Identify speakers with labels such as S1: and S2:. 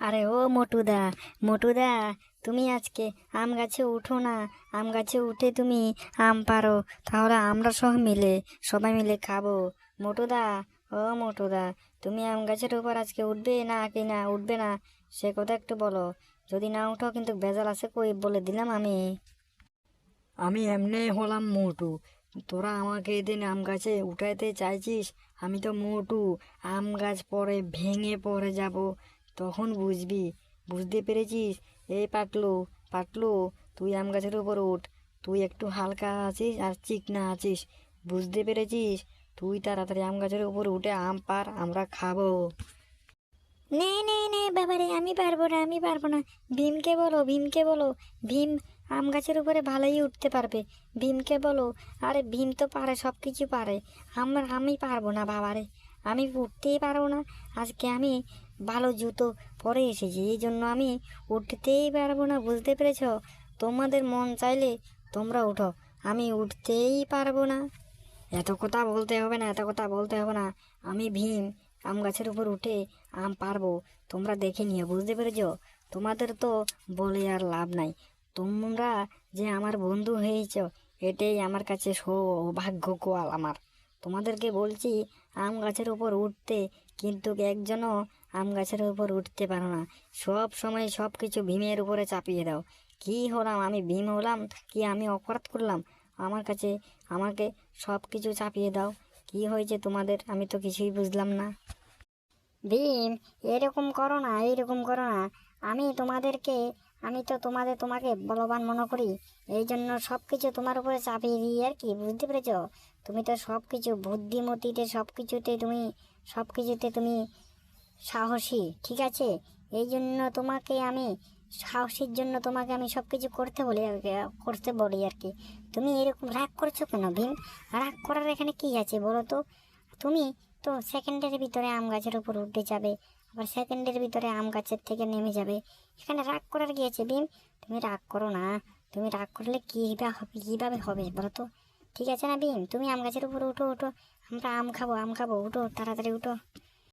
S1: আরে ও মোটুদা, মোটুদা, তুমি আজকে আম গাছে উঠো না। আম গাছে উঠে তুমি আম পারো, তাহলে আমরা সবাই মিলে খাবো। মোটুদা, ও মোটুদা, তুমি আম গাছের উপর আজকে উঠবে না কি না উঠবে না, সে কথা একটু বলো। যদি না উঠো কিন্তু ভেজাল আছে, কই বলে দিলাম আমি।
S2: আমি এমনি হলাম মোটু, তোরা আমাকে এদিন আম গাছে উঠাইতে চাইছিস। আমি তো মোটু, আম গাছ পরে ভেঙে পড়ে যাব, তখন বুঝবি। বুঝতে পেরেছিস? এই পাতলু, পাতলু, তুই আম গাছের উপর উঠ। তুই একটু হালকা আছিস আর চিকনা আছিস, বুঝতে পেরেছিস? তুই তাড়াতাড়ি আম গাছের উপর উঠে আম পার, আমরা খাবো।
S1: নে নে নে বাবারে, আমি পারবো না, আমি পারবো না। ভীমকে বলো, ভীমকে বলো। ভীম আম গাছের উপরে ভালোই উঠতে পারবে। ভীমকে বলো। আরে ভীম তো পারে, সব কিছু পারে। আমি পারবো না বাবারে, আমি উঠতেই পারবো না। আজকে আমি ভালো জুতো পরে এসেছি, এই জন্য আমি উঠতেই পারবো না, বুঝতে পেরেছো? তোমাদের মন চাইলে তোমরা উঠো, আমি উঠতেই পারবো না।
S2: এত কথা বলতে হবে না, এত কথা বলতে হবে না। আমি ভীম, আম গাছের উপর উঠে আম পারবো, তোমরা দেখে নিও, বুঝতে পেরেছো? তোমাদের তো বলে আর লাভ নাই। তোমরা যে আমার বন্ধু হয়েছ, এটাই আমার কাছে সৌভাগ্য কোয়াল আমার। তোমাদেরকে বলছি আম গাছের উপর উঠতে, কিন্তু একজনও আম গাছের উপর উঠতে পারো না। সব সময় সব কিছু ভীমের উপরে চাপিয়ে দাও। কি হলাম আমি? ভীম হলাম কি? আমি অপরাধ করলাম? আমার কাছে আমাকে সব কিছু চাপিয়ে দাও। কি হয়েছে তোমাদের? আমি তো কিছুই বুঝলাম না।
S1: ভীম, এরকম করো না, এইরকম করো না। আমি তোমাদেরকে আমি তো তোমাকে বলবান মনে করি, এই জন্য সব কিছু তোমার উপরে চাপিয়ে দিই আর কি, বুঝতে পেরেছো? তুমি তো সব কিছু বুদ্ধিমতিতে সব কিছুতে তুমি সাহসী, ঠিক আছে? এই জন্য তোমাকে আমি সাহসীর জন্য তোমাকে আমি সব কিছু করতে বলি আর কি। তুমি এরকম রাগ করছো কেন ভীম? রাগ করার এখানে কি আছে বলো তো? তুমি তো সেকেন্ডের ভিতরে আম গাছের উপর উঠে যাবে, আবার সেকেন্ডের ভিতরে আম গাছের থেকে নেমে যাবে। এখানে রাগ করার কি আছে ভীম? তুমি রাগ করো না। তুমি রাগ করলে কিভাবে হবে বলো তো? ঠিক আছে না ভীম, তুমি আম গাছের উপর উঠো, উঠো। আমরা আম খাবো, আম খাবো, উঠো তাড়াতাড়ি উঠো।